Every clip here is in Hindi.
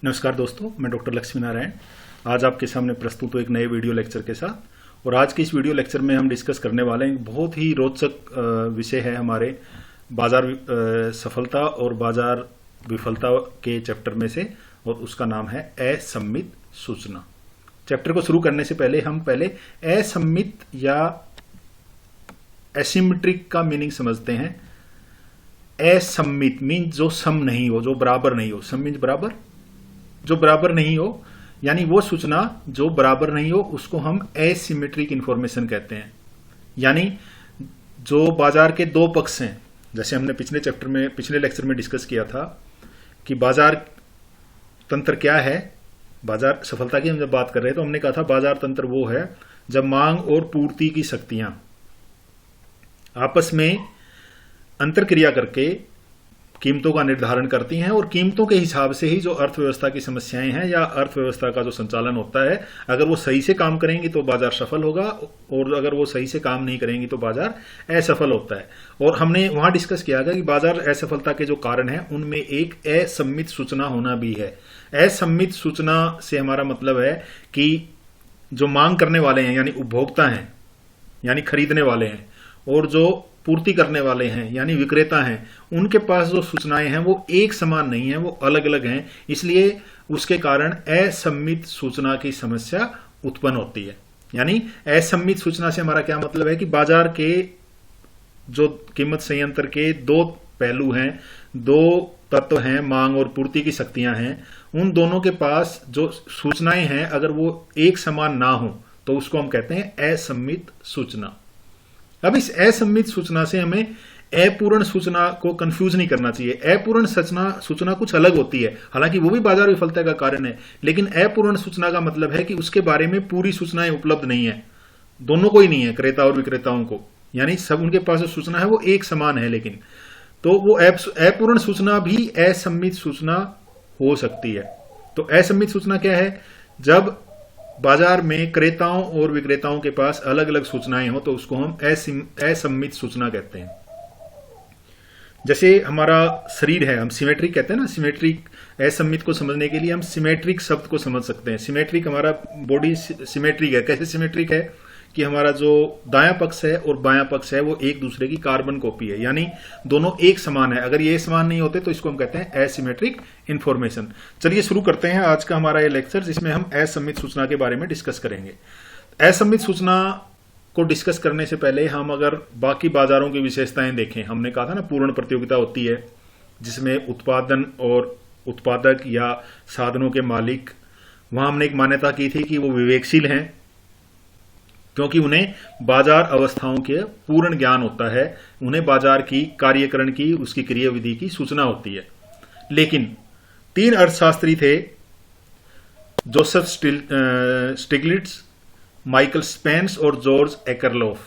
नमस्कार दोस्तों, मैं डॉक्टर लक्ष्मी नारायण आज आपके सामने प्रस्तुत हूँ एक नए वीडियो लेक्चर के साथ। और आज के इस वीडियो लेक्चर में हम डिस्कस करने वाले हैं एक बहुत ही रोचक विषय है हमारे बाजार सफलता और बाजार विफलता के चैप्टर में से, और उसका नाम है असम्मित सूचना। चैप्टर को शुरू करने से पहले हम असम्मित या एसिमेट्रिक का मीनिंग समझते हैं। असम्मित मीन जो सम नहीं हो, जो बराबर नहीं हो। सम मीन बराबर, जो बराबर नहीं हो, यानी वो सूचना जो बराबर नहीं हो उसको हम एसिमेट्रिक इंफॉर्मेशन कहते हैं। यानी जो बाजार के दो पक्ष हैं, जैसे हमने पिछले लेक्चर में डिस्कस किया था कि बाजार तंत्र क्या है। बाजार सफलता की हम जब बात कर रहे हैं तो हमने कहा था बाजार तंत्र वो है जब मांग और पूर्ति की शक्तियां आपस में अंतरक्रिया करके कीमतों का निर्धारण करती हैं, और कीमतों के हिसाब से ही जो अर्थव्यवस्था की समस्याएं हैं या अर्थव्यवस्था का जो संचालन होता है, अगर वो सही से काम करेंगी तो बाजार सफल होगा, और अगर वो सही से काम नहीं करेंगी तो बाजार असफल होता है। और हमने वहां डिस्कस किया था कि बाजार असफलता के जो कारण हैं उनमें एक असम्मित सूचना होना भी है। असम्मित सूचना से हमारा मतलब है कि जो मांग करने वाले हैं यानी उपभोक्ता हैं, यानी खरीदने वाले हैं, और जो पूर्ति करने वाले हैं यानी विक्रेता हैं, उनके पास जो सूचनाएं हैं वो एक समान नहीं है, वो अलग अलग हैं। इसलिए उसके कारण असम्मित सूचना की समस्या उत्पन्न होती है। यानी असम्मित सूचना से हमारा क्या मतलब है कि बाजार के जो कीमत संयंत्र के दो पहलू हैं, दो तत्व हैं, मांग और पूर्ति की शक्तियां हैं, उन दोनों के पास जो सूचनाएं हैं अगर वो एक समान ना हो तो उसको हम कहते हैं असम्मित सूचना। अब इस असम्मित सूचना से हमें अपूर्ण सूचना को कंफ्यूज नहीं करना चाहिए। अपूर्ण सूचना कुछ अलग होती है, हालांकि वो भी बाजार विफलता का कारण है, लेकिन अपूर्ण सूचना का मतलब है कि उसके बारे में पूरी सूचनाएं उपलब्ध नहीं है, दोनों को ही नहीं है, क्रेता और विक्रेताओं को, यानी सब उनके पास जो सूचना है वो एक समान है। लेकिन तो वो अपूर्ण सूचना भी असम्मित सूचना हो सकती है। तो असम्मित सूचना क्या है? जब बाजार में क्रेताओं और विक्रेताओं के पास अलग अलग सूचनाएं हो तो उसको हम असम्मित सूचना कहते हैं। जैसे हमारा शरीर है, हम सिमेट्रिक कहते हैं ना, सिमेट्रिक। असम्मित को समझने के लिए हम सिमेट्रिक शब्द को समझ सकते हैं। सिमेट्रिक, हमारा बॉडी सिमेट्रिक है। कैसे सिमेट्रिक है कि हमारा जो दायां पक्ष है और बायां पक्ष है वो एक दूसरे की कार्बन कॉपी है, यानी दोनों एक समान है। अगर ये समान नहीं होते तो इसको हम कहते हैं एसिमेट्रिक इंफॉर्मेशन। चलिए शुरू करते हैं आज का हमारा ये लेक्चर, जिसमें हम असम्मित सूचना के बारे में डिस्कस करेंगे। असम्मित सूचना को डिस्कस करने से पहले हम अगर बाकी बाजारों की विशेषताएं देखें, हमने कहा था ना पूर्ण प्रतियोगिता होती है जिसमें उत्पादन और उत्पादक या साधनों के मालिक, वहां हमने एक मान्यता की थी कि वो विवेकशील हैं क्योंकि उन्हें बाजार अवस्थाओं के पूर्ण ज्ञान होता है, उन्हें बाजार की कार्यकरण की, उसकी क्रियाविधि की सूचना होती है। लेकिन तीन अर्थशास्त्री थे, जोसेफ स्टिग्लिट्ज, माइकल स्पेंस और जॉर्ज एकरलोफ,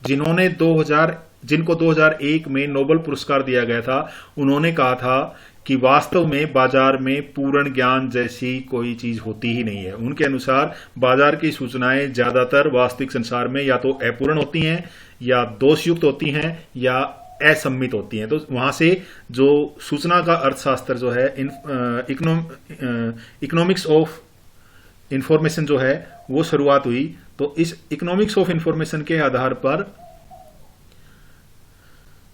जिनको 2001 में नोबेल पुरस्कार दिया गया था। उन्होंने कहा था कि वास्तव में बाजार में पूर्ण ज्ञान जैसी कोई चीज होती ही नहीं है। उनके अनुसार बाजार की सूचनाएं ज्यादातर वास्तविक संसार में या तो अपूर्ण होती हैं, या दोषयुक्त होती हैं, या असम्मित होती हैं। तो वहां से जो सूचना का अर्थशास्त्र जो है, इकोनॉमिक्स ऑफ इंफॉर्मेशन जो है वो शुरुआत हुई। तो इस इकोनॉमिक्स ऑफ इंफॉर्मेशन के आधार पर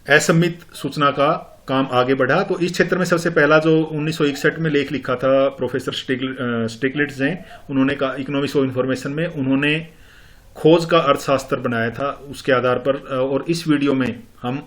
असम्मित सूचना का काम आगे बढ़ा। तो इस क्षेत्र में सबसे पहला जो 1961 में लेख लिखा था प्रोफेसर स्टिग्लिट्ज ने, उन्होंने कहा इकोनॉमिक्स ऑफ इंफॉर्मेशन में उन्होंने खोज का अर्थशास्त्र बनाया था उसके आधार पर। और इस वीडियो में हम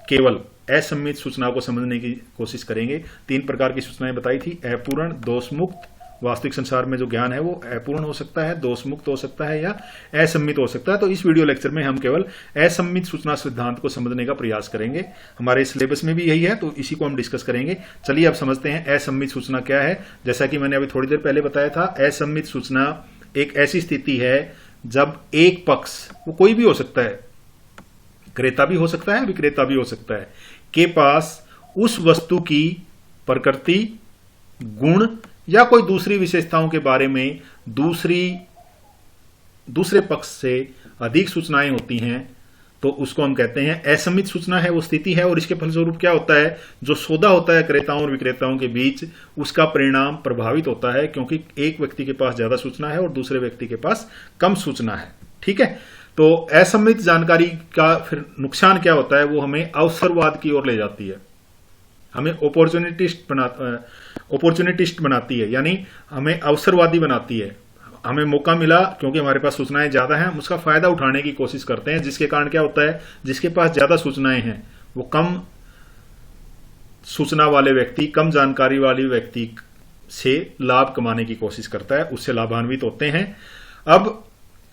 केवल असम्मित सूचना को समझने की कोशिश करेंगे। तीन प्रकार की सूचनाएं बताई थी: अपूर्ण, दोषमुक्त। वास्तविक संसार में जो ज्ञान है वो अपूर्ण हो सकता है, दोषमुक्त हो सकता है, या असम्मित हो सकता है। तो इस वीडियो लेक्चर में हम केवल असम्मित सूचना सिद्धांत को समझने का प्रयास करेंगे। हमारे सिलेबस में भी यही है, तो इसी को हम डिस्कस करेंगे। चलिए अब समझते हैं असम्मित सूचना क्या है। जैसा कि मैंने अभी थोड़ी देर पहले बताया था, असम्मित सूचना एक ऐसी स्थिति है जब एक पक्ष, वो कोई भी हो सकता है, क्रेता भी हो सकता है, विक्रेता भी हो सकता है, के पास उस वस्तु की प्रकृति, गुण या कोई दूसरी विशेषताओं के बारे में दूसरे पक्ष से अधिक सूचनाएं होती हैं तो उसको हम कहते हैं असम्मित सूचना है, वो स्थिति है। और इसके फलस्वरूप क्या होता है, जो सौदा होता है क्रेताओं और विक्रेताओं के बीच, उसका परिणाम प्रभावित होता है, क्योंकि एक व्यक्ति के पास ज्यादा सूचना है और दूसरे व्यक्ति के पास कम सूचना है। ठीक है, तो असम्मित जानकारी का फिर नुकसान क्या होता है, वो हमें अवसरवाद की ओर ले जाती है, हमें ओपोर्चुनिटिस्ट बनाती है, यानी हमें अवसरवादी बनाती है। हमें मौका मिला क्योंकि हमारे पास सूचनाएं ज्यादा हैं, हम उसका फायदा उठाने की कोशिश करते हैं, जिसके कारण क्या होता है, जिसके पास ज्यादा सूचनाएं हैं वो कम सूचना वाले व्यक्ति, कम जानकारी वाले व्यक्ति से लाभ कमाने की कोशिश करता है, उससे लाभान्वित होते हैं। अब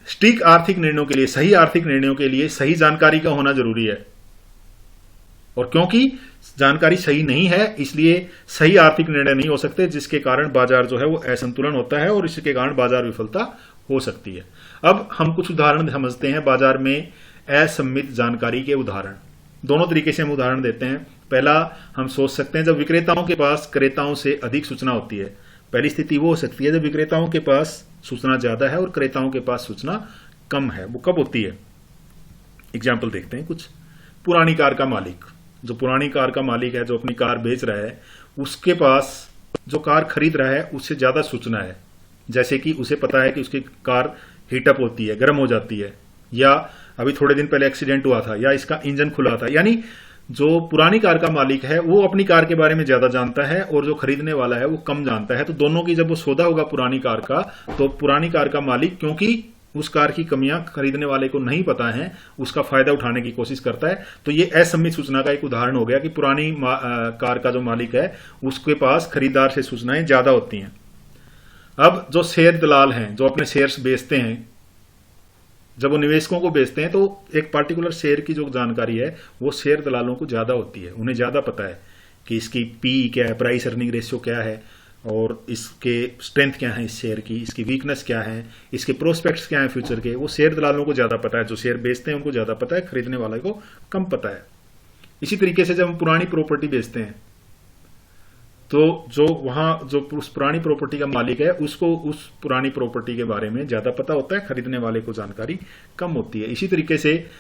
सटीक आर्थिक निर्णयों के लिए, सही आर्थिक निर्णयों के लिए सही जानकारी का होना जरूरी है, और क्योंकि जानकारी सही नहीं है इसलिए सही आर्थिक निर्णय नहीं हो सकते, जिसके कारण बाजार जो है वो असंतुलन होता है और इसके कारण बाजार विफलता हो सकती है। अब हम कुछ उदाहरण समझते हैं बाजार में असम्मित जानकारी के उदाहरण। दोनों तरीके से हम उदाहरण देते हैं। पहला हम सोच सकते हैं जब विक्रेताओं के पास क्रेताओं से अधिक सूचना होती है। पहली स्थिति वो हो सकती है जब विक्रेताओं के पास सूचना ज्यादा है और क्रेताओं के पास सूचना कम है। वो कब होती है, एग्जाम्पल देखते हैं कुछ। पुरानी कार का मालिक, जो पुरानी कार का मालिक है, जो अपनी कार बेच रहा है, उसके पास जो कार खरीद रहा है उससे ज्यादा सूचना है। जैसे कि उसे पता है कि उसकी कार हीटअप होती है, गर्म हो जाती है, या अभी थोड़े दिन पहले एक्सीडेंट हुआ था, या इसका इंजन खुला था। यानी जो पुरानी कार का मालिक है वो अपनी कार के बारे में ज्यादा जानता है और जो खरीदने वाला है वो कम जानता है। तो दोनों की जब वो सौदा होगा पुरानी कार का, तो पुरानी कार का मालिक, क्योंकि उस कार की कमियां खरीदने वाले को नहीं पता है, उसका फायदा उठाने की कोशिश करता है। तो ये असम्मित सूचना का एक उदाहरण हो गया कि पुरानी कार का जो मालिक है उसके पास खरीदार से सूचनाएं ज्यादा होती हैं। अब जो शेयर दलाल हैं, जो अपने शेयर्स बेचते हैं, जब वो निवेशकों को बेचते हैं तो एक पार्टिकुलर शेयर की जो जानकारी है वो शेयर दलालों को ज्यादा होती है। उन्हें ज्यादा पता है कि इसकी पी क्या है, प्राइस अर्निंग रेशियो क्या है, और इसके स्ट्रेंथ क्या है इस शेयर की, इसकी वीकनेस क्या है, इसके प्रोस्पेक्ट्स क्या है फ्यूचर के। वो शेयर दलालों को ज्यादा पता है, जो शेयर बेचते हैं उनको ज्यादा पता है, खरीदने वाले को कम पता है। इसी तरीके से जब हम पुरानी प्रॉपर्टी बेचते हैं तो जो उस पुरानी प्रॉपर्टी का मालिक है उसको उस पुरानी प्रॉपर्टी के बारे में ज्यादा पता होता है, खरीदने वाले को जानकारी कम होती है। इसी तरीके से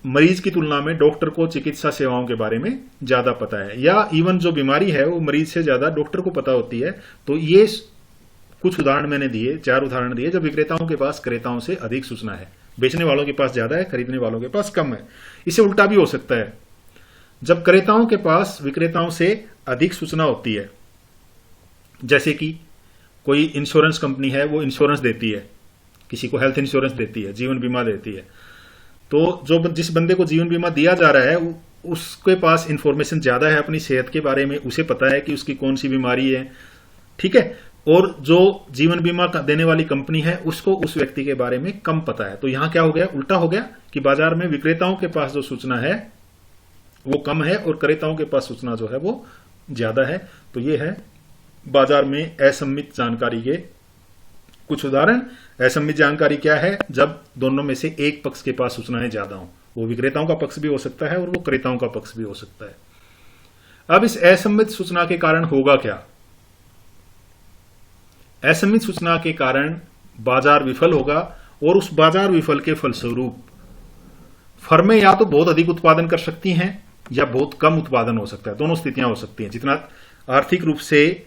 मरीज की तुलना में डॉक्टर को चिकित्सा सेवाओं के बारे में ज्यादा पता है, या इवन जो बीमारी है वो मरीज से ज्यादा डॉक्टर को पता होती है। तो ये कुछ उदाहरण मैंने दिए, 4 उदाहरण दिए जब विक्रेताओं के पास क्रेताओं से अधिक सूचना है, बेचने वालों के पास ज्यादा है, खरीदने वालों के पास कम है। इससे उल्टा भी हो सकता है, जब क्रेताओं के पास विक्रेताओं से अधिक सूचना होती है, जैसे कि कोई इंश्योरेंस कंपनी है, वो इंश्योरेंस देती है, किसी को हेल्थ इंश्योरेंस देती है, जीवन बीमा देती है, तो जिस बंदे को जीवन बीमा दिया जा रहा है उसके पास इंफॉर्मेशन ज्यादा है अपनी सेहत के बारे में, उसे पता है कि उसकी कौन सी बीमारी है, ठीक है। और जो जीवन बीमा देने वाली कंपनी है उसको उस व्यक्ति के बारे में कम पता है। तो यहां क्या हो गया, उल्टा हो गया कि बाजार में विक्रेताओं के पास जो सूचना है वो कम है और क्रेताओं के पास सूचना जो है वो ज्यादा है। तो ये है बाजार में असम्मित जानकारी के कुछ उदाहरण। असम्मित जानकारी क्या है, जब दोनों में से एक पक्ष के पास सूचनाएं ज्यादा हों। वो विक्रेताओं का पक्ष भी हो सकता है और वो क्रेताओं का पक्ष भी हो सकता है। अब इस असम्मित सूचना के कारण होगा क्या, असम्मित सूचना के कारण बाजार विफल होगा, और उस बाजार विफल के फलस्वरूप फर्में या तो बहुत अधिक उत्पादन कर सकती हैं या बहुत कम उत्पादन हो सकता है। दोनों स्थितियां हो सकती हैं। जितना आर्थिक रूप से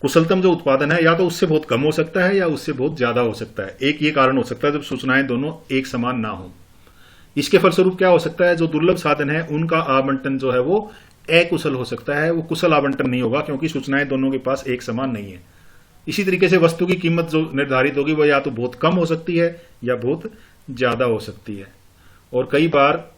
कुशलतम जो उत्पादन है या तो उससे बहुत कम हो सकता है या उससे बहुत ज्यादा हो सकता है। एक ये कारण हो सकता है जब सूचनाएं दोनों एक समान ना हो। इसके फलस्वरूप क्या हो सकता है, जो दुर्लभ साधन है उनका आवंटन जो है वो अकुशल हो सकता है, वो कुशल आवंटन नहीं होगा क्योंकि सूचनाएं दोनों के पास एक समान नहीं है। इसी तरीके से वस्तु की कीमत जो निर्धारित होगी वो या तो बहुत कम हो सकती है या बहुत ज्यादा हो सकती है। और कई बार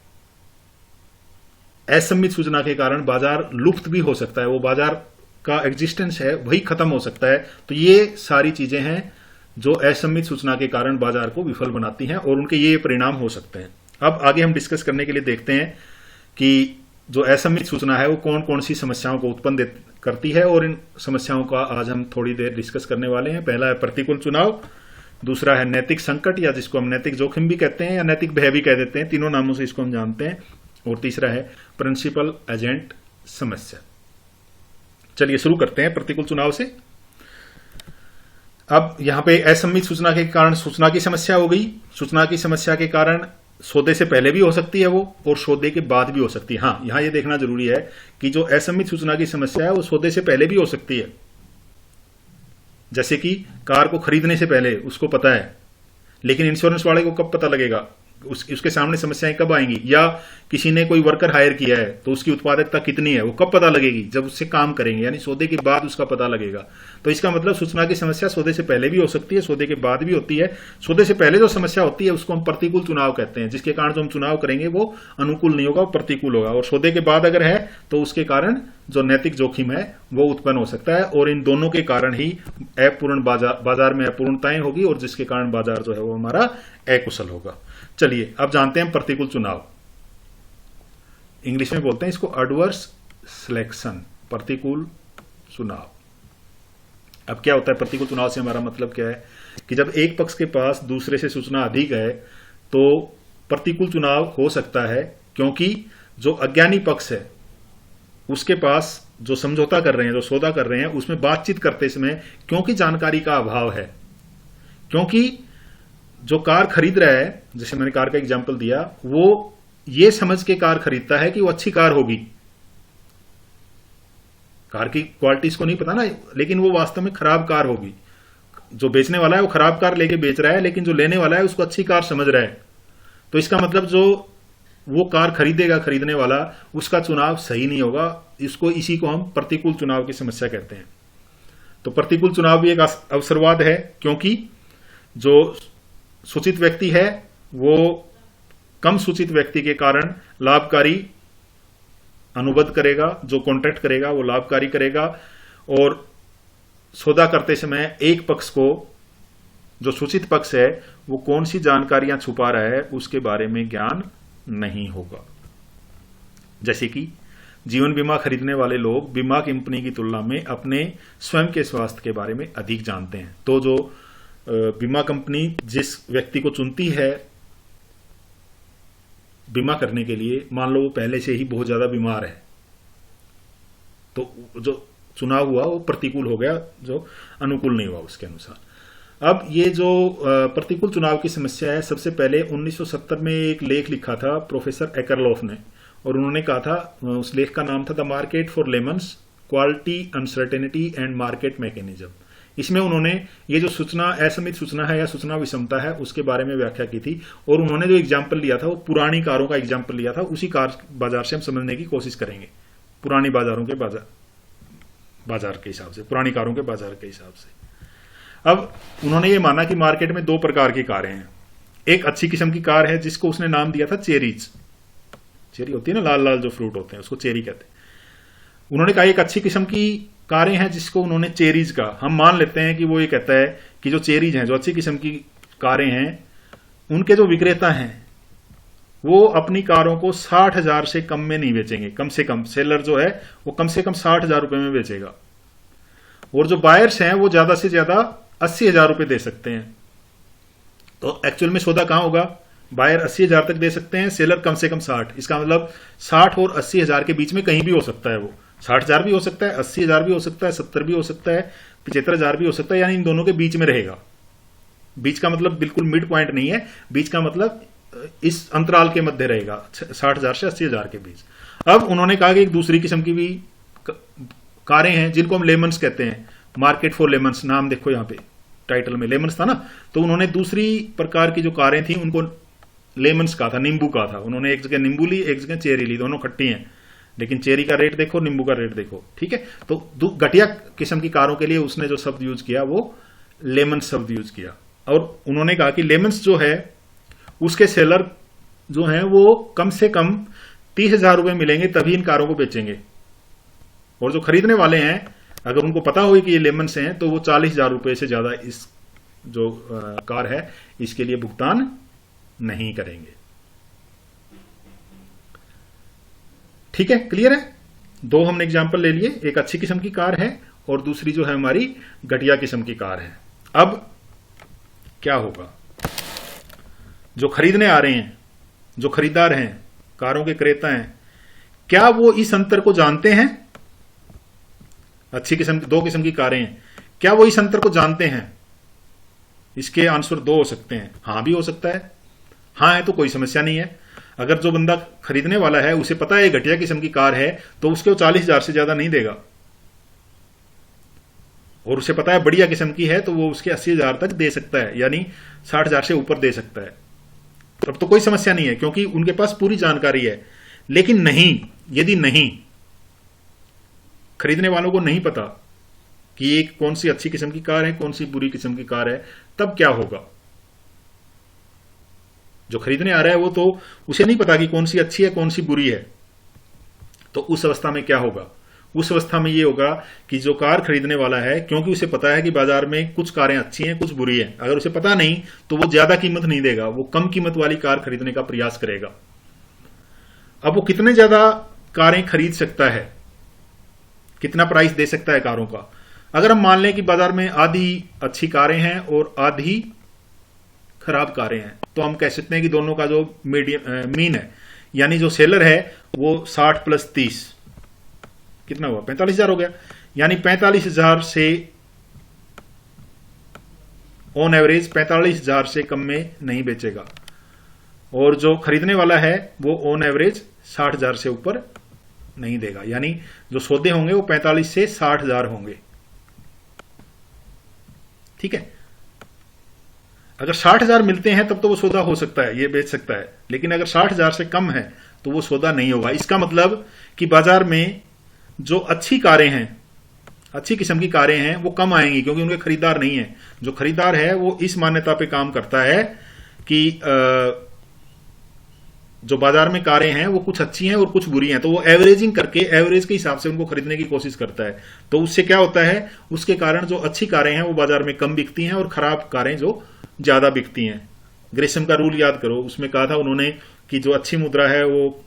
असम्मित सूचना के कारण बाजार लुप्त भी हो सकता है, वो बाजार का एग्जिस्टेंस है वही खत्म हो सकता है। तो ये सारी चीजें हैं जो असम्मित सूचना के कारण बाजार को विफल बनाती हैं और उनके ये परिणाम हो सकते हैं। अब आगे हम डिस्कस करने के लिए देखते हैं कि जो असम्मित सूचना है वो कौन कौन सी समस्याओं को उत्पन्न करती है, और इन समस्याओं का आज हम थोड़ी देर डिस्कस करने वाले हैं। पहला है प्रतिकूल चुनाव, दूसरा है नैतिक संकट या जिसको हम नैतिक जोखिम भी कहते हैं या नैतिक भय भी कह देते हैं, तीनों नामों से इसको हम जानते हैं, और तीसरा है प्रिंसिपल एजेंट समस्या। चलिए शुरू करते हैं प्रतिकूल चुनाव से। अब यहां पे असम्मित सूचना के कारण सूचना की समस्या हो गई। सूचना की समस्या के कारण सौदे से पहले भी हो सकती है वो, और सौदे के बाद भी हो सकती है। हाँ, यहां ये देखना जरूरी है कि जो असम्मित सूचना की समस्या है वो सौदे से पहले भी हो सकती है। जैसे कि कार को खरीदने से पहले उसको पता है, लेकिन इंश्योरेंस वाले को कब पता लगेगा, उसके सामने समस्याएं कब आएंगी। या किसी ने कोई वर्कर हायर किया है तो उसकी उत्पादकता कितनी है वो कब पता लगेगी, जब उससे काम करेंगे, यानी सौदे के बाद उसका पता लगेगा। तो इसका मतलब सूचना की समस्या सौदे से पहले भी हो सकती है, सौदे के बाद भी होती है। सौदे से पहले जो समस्या होती है उसको हम प्रतिकूल चुनाव कहते हैं, जिसके कारण जो हम चुनाव करेंगे वो अनुकूल नहीं होगा, वो प्रतिकूल होगा। और सौदे के बाद अगर है तो उसके कारण जो नैतिक जोखिम है वो उत्पन्न हो सकता है, और इन दोनों के कारण ही अपूर्ण बाजार में अपूर्णताएं होगी, और जिसके कारण बाजार जो है वो हमारा अकुशल होगा। चलिए अब जानते हैं प्रतिकूल चुनाव। इंग्लिश में बोलते हैं इसको एडवर्स सिलेक्शन, प्रतिकूल चुनाव। अब क्या होता है प्रतिकूल चुनाव से हमारा मतलब क्या है कि जब एक पक्ष के पास दूसरे से सूचना अधिक है तो प्रतिकूल चुनाव हो सकता है, क्योंकि जो अज्ञानी पक्ष है उसके पास जो समझौता कर रहे हैं, जो सौदा कर रहे हैं, उसमें बातचीत करते समय क्योंकि जानकारी का अभाव है, क्योंकि जो कार खरीद रहा है, जैसे मैंने कार का एग्जांपल दिया, वो ये समझ के कार खरीदता है कि वो अच्छी कार होगी। कार की क्वालिटी इसको नहीं पता ना, लेकिन वो वास्तव में खराब कार होगी। जो बेचने वाला है वो खराब कार लेके बेच रहा है, लेकिन जो लेने वाला है उसको अच्छी कार समझ रहा है। तो इसका मतलब जो वो कार खरीदेगा खरीदने वाला, उसका चुनाव सही नहीं होगा। इसी को हम प्रतिकूल चुनाव की समस्या कहते हैं। तो प्रतिकूल चुनाव भी एक अवसरवाद है, क्योंकि जो सूचित व्यक्ति है वो कम सूचित व्यक्ति के कारण लाभकारी अनुबंध करेगा, जो कॉन्ट्रैक्ट करेगा वो लाभकारी करेगा, और सौदा करते समय एक पक्ष को, जो सूचित पक्ष है, वो कौन सी जानकारियां छुपा रहा है उसके बारे में ज्ञान नहीं होगा। जैसे कि जीवन बीमा खरीदने वाले लोग बीमा कंपनी की तुलना में अपने स्वयं के स्वास्थ्य के बारे में अधिक जानते हैं। तो जो बीमा कंपनी जिस व्यक्ति को चुनती है बीमा करने के लिए, मान लो वो पहले से ही बहुत ज्यादा बीमार है, तो जो चुनाव हुआ वो प्रतिकूल हो गया, जो अनुकूल नहीं हुआ उसके अनुसार। अब ये जो प्रतिकूल चुनाव की समस्या है, सबसे पहले 1970 में एक लेख लिखा था प्रोफेसर एकरलॉफ ने, और उन्होंने कहा था, उस लेख का नाम था the market for lemons, quality, uncertainty and market mechanism. इसमें उन्होंने ये जो सूचना असमित सूचना है या सूचना विषमता है उसके बारे में व्याख्या की थी, और उन्होंने जो एग्जाम्पल लिया था वो पुरानी कारों का एग्जाम्पल लिया था। उसी कार बाजार से हम समझने की कोशिश करेंगे, पुरानी बाजारों के बाजार के हिसाब से, पुरानी कारों के बाजार के हिसाब से। अब उन्होंने ये माना कि मार्केट में दो प्रकार की कारें हैं। एक अच्छी किस्म की कार है जिसको उसने नाम दिया था चेरीज। चेरी होती है ना, लाल लाल जो फ्रूट होते हैं, उसको चेरी कहते हैं। उन्होंने कहा एक अच्छी किस्म की कारें हैं जिसको उन्होंने चेरीज का, हम मान लेते हैं कि वो ये कहता है कि जो चेरीज हैं, जो अच्छी किस्म की कारें हैं, उनके जो विक्रेता हैं वो अपनी कारों को 60,000 से कम में नहीं बेचेंगे। कम से कम सेलर जो है वो कम से कम 60,000 रुपए में बेचेगा, और जो बायर्स हैं वो ज्यादा से ज्यादा 80,000 रुपए दे सकते हैं। तो एक्चुअल में सौदा कहां होगा, बायर 80,000 तक दे सकते हैं, सेलर कम से कम 60। इसका मतलब 60 और 80,000 के बीच में कहीं भी हो सकता है। वो 60,000 भी हो सकता है, 80,000 भी हो सकता है, 70 भी हो सकता है, 75,000 भी हो सकता है, यानी इन दोनों के बीच में रहेगा। बीच का मतलब बिल्कुल मिड पॉइंट नहीं है, बीच का मतलब इस अंतराल के मध्य रहेगा, 60,000 से 80,000 के बीच। अब उन्होंने कहा कि एक दूसरी किस्म की भी कारें हैं जिनको हम लेमन्स कहते हैं, मार्केट फॉर लेमन्स, नाम देखो यहाँ पे टाइटल में लेमन्स था ना। तो उन्होंने दूसरी प्रकार की जो कारें थी उनको लेमन्स कहा था, नींबू कहा था। उन्होंने एक जगह नींबू ली, एक जगह चेरी ली, दोनों खट्टी हैं, लेकिन चेरी का रेट देखो, नींबू का रेट देखो, ठीक है। तो घटिया किस्म की कारों के लिए उसने जो शब्द यूज किया वो लेमन शब्द यूज किया, और उन्होंने कहा कि लेमन्स जो है उसके सेलर जो है वो कम से कम 30,000 रुपए मिलेंगे तभी इन कारों को बेचेंगे, और जो खरीदने वाले हैं अगर उनको पता हो कि ये लेमन्स हैं तो वो 40,000 रुपए से ज्यादा इस जो कार है इसके लिए भुगतान नहीं करेंगे। ठीक है, क्लियर है। दो हमने एग्जाम्पल ले लिए, एक अच्छी किस्म की कार है और दूसरी जो है हमारी घटिया किस्म की कार है। अब क्या होगा, जो खरीदने आ रहे हैं, जो खरीदार हैं, कारों के क्रेता हैं, क्या वो इस अंतर को जानते हैं? अच्छी किस्म की दो किस्म की कारें हैं, क्या वो इस अंतर को जानते हैं? इसके आंसर दो हो सकते हैं, हां भी हो सकता है, हाँ है तो कोई समस्या नहीं है। अगर जो बंदा खरीदने वाला है उसे पता है ये घटिया किस्म की कार है तो उसके वो 40,000 से ज्यादा नहीं देगा, और उसे पता है बढ़िया किस्म की है तो वो उसके 80,000 तक दे सकता है, यानी 60,000 से ऊपर दे सकता है। तब तो कोई समस्या नहीं है क्योंकि उनके पास पूरी जानकारी है। लेकिन नहीं, यदि नहीं, खरीदने वालों को नहीं पता कि ये कौन सी अच्छी किस्म की कार है, कौन सी बुरी किस्म की कार है, तब क्या होगा? जो खरीदने आ रहा है वो तो उसे नहीं पता कि कौन सी अच्छी है कौन सी बुरी है। तो उस अवस्था में क्या होगा? उस अवस्था में ये होगा कि जो कार खरीदने वाला है, क्योंकि उसे पता है कि बाजार में कुछ कारें अच्छी हैं कुछ बुरी हैं, अगर उसे पता नहीं तो वो ज्यादा कीमत नहीं देगा, वो कम कीमत वाली कार खरीदने का प्रयास करेगा। अब वो कितने ज्यादा कारें खरीद सकता है, कितना प्राइस दे सकता है कारों का? अगर हम मान लें कि बाजार में आधी अच्छी कारें हैं और आधी खराब कारें हैं, तो हम कह सकते हैं कि दोनों का जो मीन है, यानी जो सेलर है वो 60 + 30 कितना हुआ? 45,000 हो गया। यानी 45,000 से ऑन एवरेज 45,000 से कम में नहीं बेचेगा, और जो खरीदने वाला है वो ऑन एवरेज 60,000 से ऊपर नहीं देगा। यानी जो सौदे होंगे वो 45 से 60,000 होंगे। ठीक है, अगर 60,000 मिलते हैं तब तो वो सौदा हो सकता है, ये बेच सकता है। लेकिन अगर 60,000 से कम है तो वो सौदा नहीं होगा। इसका मतलब कि बाजार में जो अच्छी कारें हैं, अच्छी किस्म की कारें हैं, वो कम आएंगी क्योंकि उनके खरीदार नहीं है। जो खरीदार है वो इस मान्यता पे काम करता है कि जो बाजार में कारें हैं वो कुछ अच्छी हैं और कुछ बुरी हैं, तो वो एवरेजिंग करके एवरेज के हिसाब से उनको खरीदने की कोशिश करता है। तो उससे क्या होता है, उसके कारण जो अच्छी कारें हैं वो बाजार में कम बिकती हैं और खराब कारें जो ज्यादा बिकती हैं। ग्रेशम का रूल याद करो, उसमें कहा था उन्होंने कि जो अच्छी मुद्रा है वो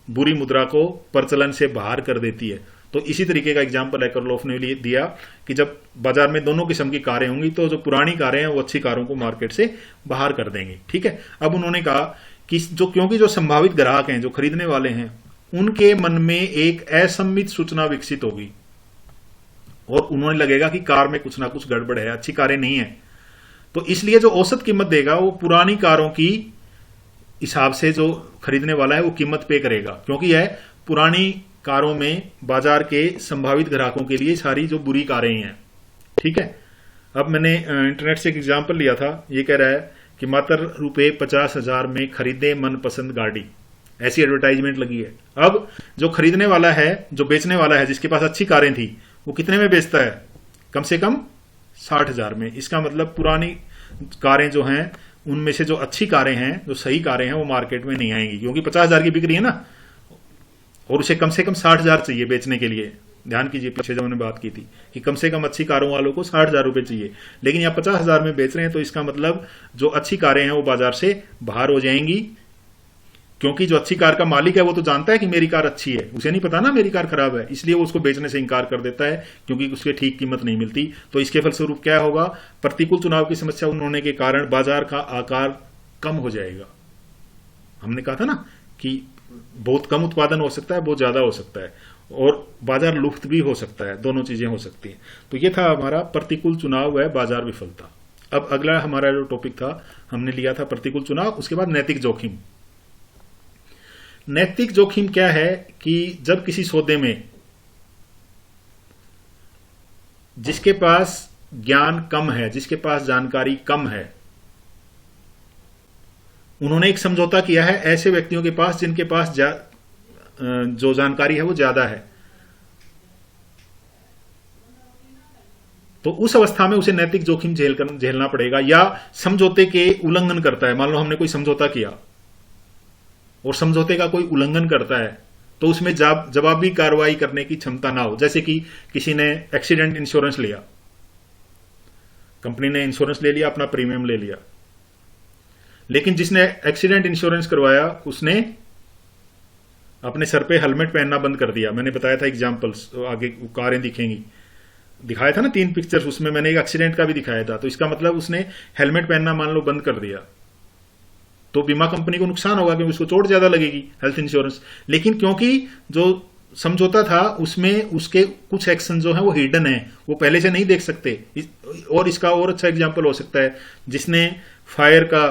बुरी मुद्रा को प्रचलन से बाहर कर देती है। तो इसी तरीके का एग्जाम्पल एकरलोफ ने दिया कि जब बाजार में दोनों किस्म की कारें होंगी तो जो पुरानी कारें हैं वो अच्छी कारों को मार्केट से बाहर कर देंगी। ठीक है, अब उन्होंने कहा कि क्योंकि जो संभावित ग्राहक हैं, जो खरीदने वाले हैं, उनके मन में एक असम्मित सूचना विकसित होगी और उन्होंने लगेगा कि कार में कुछ ना कुछ गड़बड़ है, अच्छी कारें नहीं है। तो इसलिए जो औसत कीमत देगा वो पुरानी कारों की हिसाब से जो खरीदने वाला है वो कीमत पे करेगा, क्योंकि यह पुरानी कारों में बाजार के संभावित ग्राहकों के लिए सारी जो बुरी कारें हैं। ठीक है, अब मैंने इंटरनेट से एक एग्जाम्पल लिया था, ये कह रहा है कि मात्र ₹50,000 में खरीदे मनपसंद गाड़ी, ऐसी एडवर्टाइजमेंट लगी है। अब जो खरीदने वाला है, जो बेचने वाला है, जिसके पास अच्छी कारें थी, वो कितने में बेचता है? कम से कम 60,000 में। इसका मतलब पुरानी कारें जो हैं उनमें से जो अच्छी कारें हैं, जो सही कारें हैं, वो मार्केट में नहीं आएंगी, क्योंकि 50,000 की बिक रही है ना, और उसे कम से कम 60,000 चाहिए बेचने के लिए। ध्यान कीजिए, पीछे जब मैंने बात की थी कि कम से कम अच्छी कारों वालों को 60,000 रुपए चाहिए, लेकिन यहाँ 50,000 में बेच रहे हैं, तो इसका मतलब जो अच्छी कारें हैं वो बाजार से बाहर हो जाएंगी, क्योंकि जो अच्छी कार का मालिक है वो तो जानता है कि मेरी कार अच्छी है, उसे नहीं पता ना मेरी कार खराब है, इसलिए वो उसको बेचने से इंकार कर देता है क्योंकि उसके ठीक कीमत नहीं मिलती। तो इसके फलस्वरूप क्या होगा? प्रतिकूल चुनाव की समस्या होने के कारण बाजार का आकार कम हो जाएगा। हमने कहा था ना कि बहुत कम उत्पादन हो सकता है, बहुत ज्यादा हो सकता है, और बाजार लुप्त भी हो सकता है, दोनों चीजें हो सकती हैं। तो ये था हमारा प्रतिकूल चुनाव व बाजार विफलता। अब अगला हमारा जो टॉपिक था, हमने लिया था प्रतिकूल चुनाव, उसके बाद नैतिक जोखिम। नैतिक जोखिम क्या है कि जब किसी सौदे में जिसके पास ज्ञान कम है, जिसके पास जानकारी कम है, उन्होंने एक समझौता किया है ऐसे व्यक्तियों के पास जिनके पास जो जानकारी है वो ज्यादा है, तो उस अवस्था में उसे नैतिक जोखिम झेलना पड़ेगा, या समझौते के उल्लंघन करता है। मान लो हमने कोई समझौता किया और समझौते का कोई उल्लंघन करता है, तो उसमें जवाबी कार्रवाई करने की क्षमता ना हो। जैसे कि किसी ने एक्सीडेंट इंश्योरेंस लिया, कंपनी ने इंश्योरेंस ले लिया, अपना प्रीमियम ले लिया, लेकिन जिसने एक्सीडेंट इंश्योरेंस करवाया उसने अपने सर पे हेलमेट पहनना बंद कर दिया। मैंने बताया था एग्जांपल्स, आगे कारें दिखेंगी, दिखाया था ना 3 पिक्चर्स, उसमें मैंने एक एक्सीडेंट का भी दिखाया था। तो इसका मतलब उसने हेलमेट पहनना मान लो बंद कर दिया, तो बीमा कंपनी को नुकसान होगा क्योंकि उसको चोट ज्यादा लगेगी, हेल्थ इंश्योरेंस। लेकिन क्योंकि जो समझौता था उसमें उसके कुछ एक्शन जो है वो हिडन है, वो पहले से नहीं देख सकते। और इसका और अच्छा एग्जांपल हो सकता है जिसने फायर का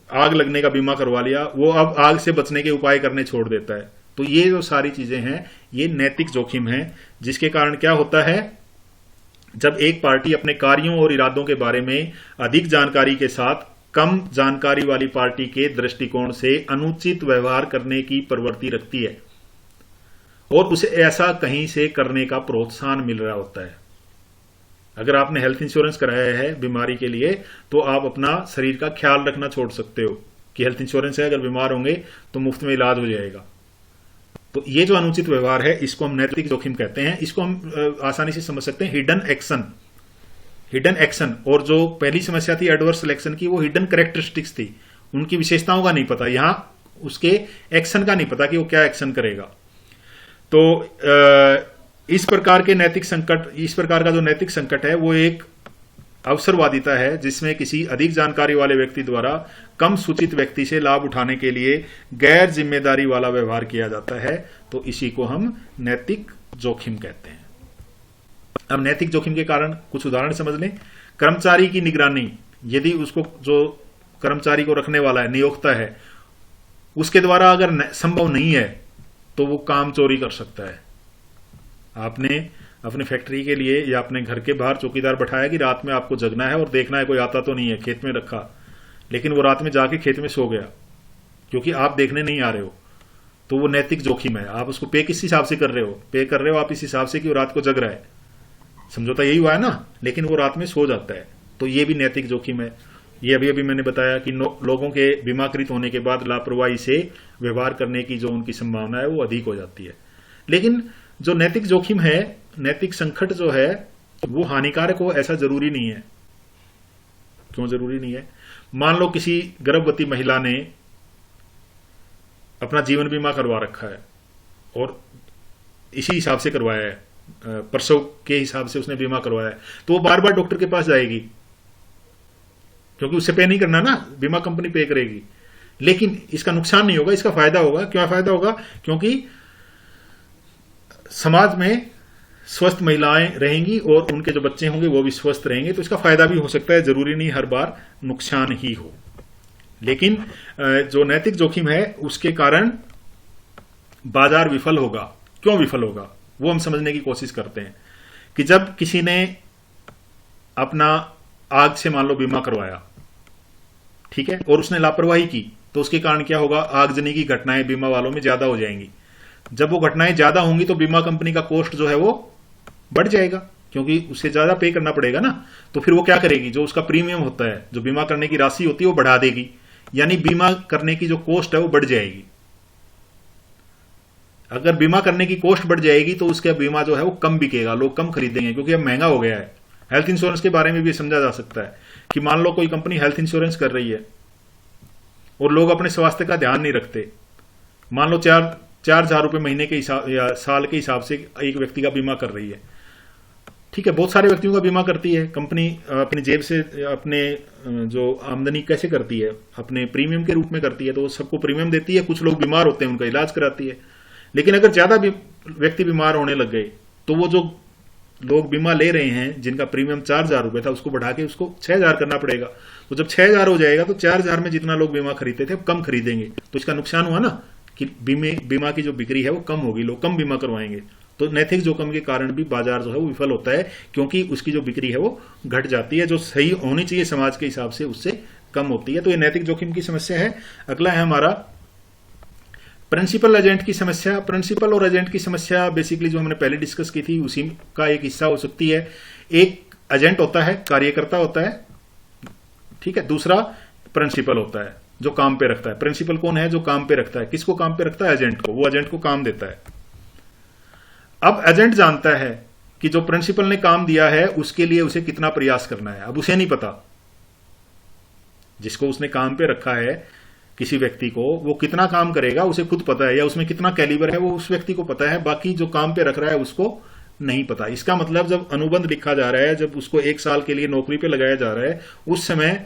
आग लगने का बीमा करवा लिया, वो अब आग से बचने के उपाय करने छोड़ देता है। तो ये जो सारी चीजें हैं ये नैतिक जोखिम है, जिसके कारण क्या होता है, जब एक पार्टी अपने कार्यों और इरादों के बारे में अधिक जानकारी के साथ कम जानकारी वाली पार्टी के दृष्टिकोण से अनुचित व्यवहार करने की प्रवृत्ति रखती है और उसे ऐसा कहीं से करने का प्रोत्साहन मिल रहा होता है। अगर आपने हेल्थ इंश्योरेंस कराया है बीमारी के लिए, तो आप अपना शरीर का ख्याल रखना छोड़ सकते हो कि हेल्थ इंश्योरेंस है, अगर बीमार होंगे तो मुफ्त में इलाज हो जाएगा। तो ये जो अनुचित व्यवहार है इसको हम नैतिक जोखिम कहते हैं। इसको हम आसानी से समझ सकते हैं हिडन एक्शन। हिडन एक्शन, और जो पहली समस्या थी एडवर्स सिलेक्शन की, वो हिडन कैरेक्टरिस्टिक्स थी, उनकी विशेषताओं का नहीं पता, यहां उसके एक्शन का नहीं पता कि वो क्या एक्शन करेगा। तो इस प्रकार के नैतिक संकट, इस प्रकार का जो नैतिक संकट है वो एक अवसरवादिता है, जिसमें किसी अधिक जानकारी वाले व्यक्ति द्वारा कम सूचित व्यक्ति से लाभ उठाने के लिए गैर जिम्मेदारी वाला व्यवहार किया जाता है। तो इसी को हम नैतिक जोखिम कहते हैं। अब नैतिक जोखिम के कारण कुछ उदाहरण समझ लें। कर्मचारी की निगरानी, यदि उसको जो कर्मचारी को रखने वाला है, नियोक्ता है, उसके द्वारा अगर संभव नहीं है तो वो काम चोरी कर सकता है। आपने अपने फैक्ट्री के लिए या अपने घर के बाहर चौकीदार बैठाया कि रात में आपको जगना है और देखना है कोई आता तो नहीं है, खेत में रखा, लेकिन वो रात में जाके खेत में सो गया क्योंकि आप देखने नहीं आ रहे हो, तो वो नैतिक जोखिम है। आप उसको पे किस हिसाब से कर रहे हो? पे कर रहे हो आप इस हिसाब से कि वो रात को जग रहा है, समझौता यही हुआ है ना, लेकिन वो रात में सो जाता है, तो ये भी नैतिक जोखिम है। ये अभी अभी मैंने बताया कि लोगों के बीमाकृत होने के बाद लापरवाही से व्यवहार करने की जो उनकी संभावना है वो अधिक हो जाती है। लेकिन जो नैतिक जोखिम है, नैतिक संकट जो है वो हानिकारक हो ऐसा जरूरी नहीं है। क्यों जरूरी नहीं है? मान लो किसी गर्भवती महिला ने अपना जीवन बीमा करवा रखा है और इसी हिसाब से करवाया है, प्रसव के हिसाब से उसने बीमा करवाया है, तो वो बार बार डॉक्टर के पास जाएगी क्योंकि उससे पे नहीं करना ना, बीमा कंपनी पे करेगी। लेकिन इसका नुकसान नहीं होगा, इसका फायदा होगा। क्यों फायदा होगा? क्योंकि समाज में स्वस्थ महिलाएं रहेंगी और उनके जो बच्चे होंगे वो भी स्वस्थ रहेंगे, तो इसका फायदा भी हो सकता है, जरूरी नहीं हर बार नुकसान ही हो। लेकिन जो नैतिक जोखिम है उसके कारण बाजार विफल होगा। क्यों विफल होगा वो हम समझने की कोशिश करते हैं कि जब किसी ने अपना आग से मान लो बीमा करवाया, ठीक है, और उसने लापरवाही की, तो उसके कारण क्या होगा? आगजनी की घटनाएं बीमा वालों में ज्यादा हो जाएंगी। जब वो घटनाएं ज्यादा होंगी तो बीमा कंपनी का कॉस्ट जो है वो बढ़ जाएगा क्योंकि उसे ज्यादा पे करना पड़ेगा ना। तो फिर वो क्या करेगी? जो उसका प्रीमियम होता है, जो बीमा करने की राशि होती है वो बढ़ा देगी, यानी बीमा करने की जो कॉस्ट है वो बढ़ जाएगी। अगर बीमा करने की कॉस्ट बढ़ जाएगी तो उसका बीमा जो है वो कम बिकेगा, लोग कम खरीदेंगे क्योंकि अब महंगा हो गया है। हेल्थ इंश्योरेंस के बारे में भी समझा जा सकता है कि मान लो कोई कंपनी हेल्थ इंश्योरेंस कर रही है और लोग अपने स्वास्थ्य का ध्यान नहीं रखते। मान लो 4,000 रुपए महीने के हिसाब या साल के हिसाब से एक व्यक्ति का बीमा कर रही है, ठीक है, बहुत सारे व्यक्तियों का बीमा करती है कंपनी अपनी जेब से, अपने जो आमदनी कैसे करती है, अपने प्रीमियम के रूप में करती है, तो सबको प्रीमियम देती है। कुछ लोग बीमार होते हैं उनका इलाज कराती है। लेकिन अगर ज्यादा व्यक्ति बीमार होने लग गए तो वो जो लोग बीमा ले रहे हैं जिनका प्रीमियम 4,000 रुपए था उसको बढ़ा के उसको 6,000 करना पड़ेगा। तो जब 6,000 हो जाएगा तो 4,000 में जितना लोग बीमा खरीदते थे अब कम खरीदेंगे, तो इसका नुकसान हुआ ना कि बीमा की जो बिक्री है वो कम होगी, लोग कम बीमा करवाएंगे। तो नैतिक जोखिम के कारण भी बाजार जो है वो विफल होता है क्योंकि उसकी जो बिक्री है वो घट जाती है, जो सही होनी चाहिए समाज के हिसाब से उससे कम होती है। तो ये नैतिक जोखिम की समस्या है। अगला है हमारा प्रिंसिपल एजेंट की समस्या। प्रिंसिपल और एजेंट की समस्या बेसिकली जो हमने पहले डिस्कस की थी उसी का एक हिस्सा हो सकती है। एक एजेंट होता है, कार्यकर्ता होता है, ठीक है, दूसरा प्रिंसिपल होता है जो काम पे रखता है। प्रिंसिपल कौन है? जो काम पे रखता है। किसको काम पे रखता है? एजेंट को। वो एजेंट को काम देता है। अब एजेंट जानता है कि जो प्रिंसिपल ने काम दिया है उसके लिए उसे कितना प्रयास करना है। अब उसे नहीं पता, जिसको उसने काम पे रखा है किसी व्यक्ति को, वो कितना काम करेगा उसे खुद पता है, या उसमें कितना कैलिबर है वो उस व्यक्ति को पता है, बाकी जो काम पे रख रहा है उसको नहीं पता। इसका मतलब जब अनुबंध लिखा जा रहा है, जब उसको 1 साल के लिए नौकरी पे लगाया जा रहा है, उस समय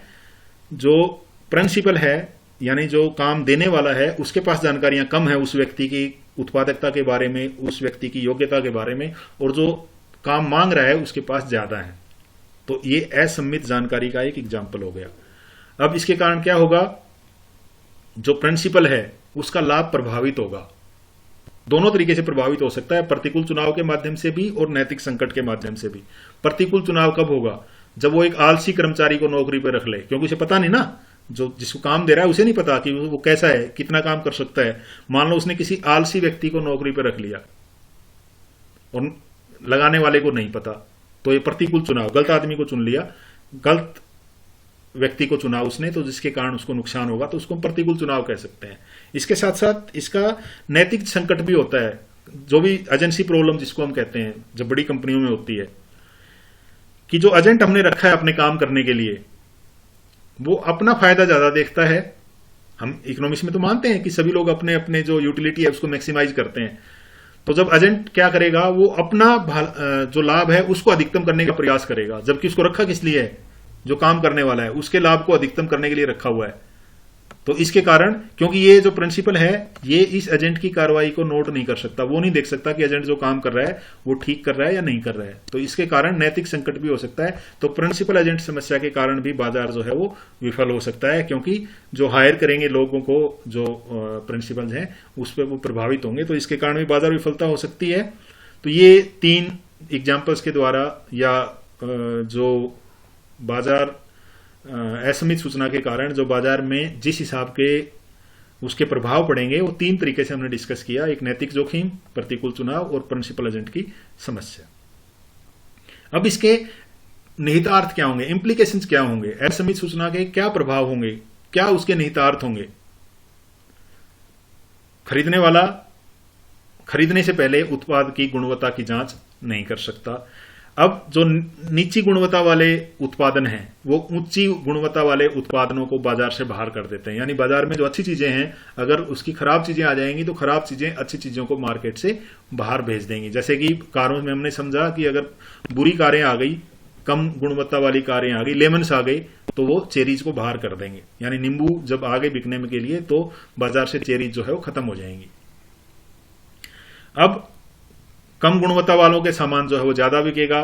जो प्रिंसिपल है यानी जो काम देने वाला है उसके पास जानकारियां कम है उस व्यक्ति की उत्पादकता के बारे में, उस व्यक्ति की योग्यता के बारे में, और जो काम मांग रहा है उसके पास ज्यादा है। तो ये असम्मित जानकारी का एक एग्जाम्पल हो गया। अब इसके कारण क्या होगा जो प्रिंसिपल है उसका लाभ प्रभावित होगा। दोनों तरीके से प्रभावित हो सकता है, प्रतिकूल चुनाव के माध्यम से भी और नैतिक संकट के माध्यम से भी। प्रतिकूल चुनाव कब होगा? जब वो एक आलसी कर्मचारी को नौकरी पर रख ले, क्योंकि उसे पता नहीं ना, जो जिसको काम दे रहा है उसे नहीं पता कि वो कैसा है, कितना काम कर सकता है। मान लो उसने किसी आलसी व्यक्ति को नौकरी पर रख लिया और लगाने वाले को नहीं पता, तो ये प्रतिकूल चुनाव, गलत आदमी को चुन लिया, गलत व्यक्ति को चुना उसने, तो जिसके कारण उसको नुकसान होगा, तो उसको प्रतिकूल चुनाव कह सकते हैं। इसके साथ साथ इसका नैतिक संकट भी होता है, जो भी एजेंसी प्रॉब्लम जिसको हम कहते हैं, जब बड़ी कंपनियों में होती है कि जो एजेंट हमने रखा है अपने काम करने के लिए, वो अपना फायदा ज्यादा देखता है। हम इकोनॉमिक्स में तो मानते हैं कि सभी लोग अपने अपने जो यूटिलिटी है उसको मैक्सिमाइज करते हैं। तो जब एजेंट क्या करेगा, वो अपना जो लाभ है उसको अधिकतम करने का प्रयास करेगा, जबकि उसको रखा किस लिए है? जो काम करने वाला है उसके लाभ को अधिकतम करने के लिए रखा हुआ है। तो इसके कारण, क्योंकि ये जो प्रिंसिपल है ये इस एजेंट की कार्रवाई को नोट नहीं कर सकता, वो नहीं देख सकता कि एजेंट जो काम कर रहा है वो ठीक कर रहा है या नहीं कर रहा है, तो इसके कारण नैतिक संकट भी हो सकता है। तो प्रिंसिपल एजेंट समस्या के कारण भी बाजार जो है वो विफल हो सकता है, क्योंकि जो हायर करेंगे लोगों को, जो प्रिंसिपल हैं, उस पर वो प्रभावित होंगे, तो इसके कारण भी बाजार विफलता हो सकती है। तो ये 3 एग्जाम्पल्स के द्वारा, या जो बाजार असमित सूचना के कारण जो बाजार में जिस हिसाब के उसके प्रभाव पड़ेंगे, वो 3 तरीके से हमने डिस्कस किया। एक नैतिक जोखिम, प्रतिकूल चुनाव और प्रिंसिपल एजेंट की समस्या। अब इसके निहितार्थ क्या होंगे, इंप्लीकेशंस क्या होंगे, असमित सूचना के क्या प्रभाव होंगे, क्या उसके निहितार्थ होंगे? खरीदने वाला खरीदने से पहले उत्पाद की गुणवत्ता की जांच नहीं कर सकता। अब जो नीची गुणवत्ता वाले उत्पादन हैं, वो ऊंची गुणवत्ता वाले उत्पादनों को बाजार से बाहर कर देते हैं। यानी बाजार में जो अच्छी चीजें हैं, अगर उसकी खराब चीजें आ जाएंगी तो खराब चीजें अच्छी चीजों को मार्केट से बाहर भेज देंगी। जैसे कि कारों में हमने समझा कि अगर बुरी कारें आ गई, कम गुणवत्ता वाली कारें आ गई, लेमन्स आ गई, तो वो चेरीज को बाहर कर देंगे। यानी नींबू जब आगे बिकने के लिए, तो बाजार से चेरीज जो है वो खत्म हो जाएंगी। अब कम गुणवत्ता वालों के सामान जो है वो ज्यादा बिकेगा।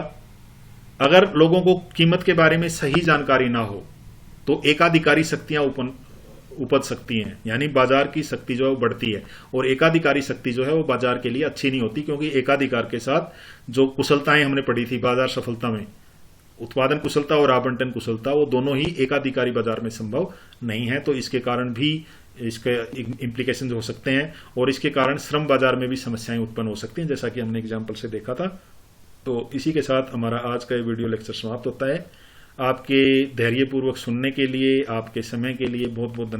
अगर लोगों को कीमत के बारे में सही जानकारी ना हो तो एकाधिकारी शक्तियां उपज सकती हैं, यानी बाजार की शक्ति जो है वो बढ़ती है, और एकाधिकारी शक्ति जो है वो बाजार के लिए अच्छी नहीं होती, क्योंकि एकाधिकार के साथ जो कुशलताएं हमने पढ़ी थी बाजार सफलता में, उत्पादन कुशलता और आवंटन कुशलता, वो दोनों ही एकाधिकारी बाजार में संभव नहीं है। तो इसके कारण भी इसके इंप्लीकेशन हो सकते हैं, और इसके कारण श्रम बाजार में भी समस्याएं उत्पन्न हो सकती हैं, जैसा कि हमने एग्जाम्पल से देखा था। तो इसी के साथ हमारा आज का ये वीडियो लेक्चर समाप्त होता है। आपके धैर्यपूर्वक सुनने के लिए, आपके समय के लिए बहुत बहुत धन्यवाद।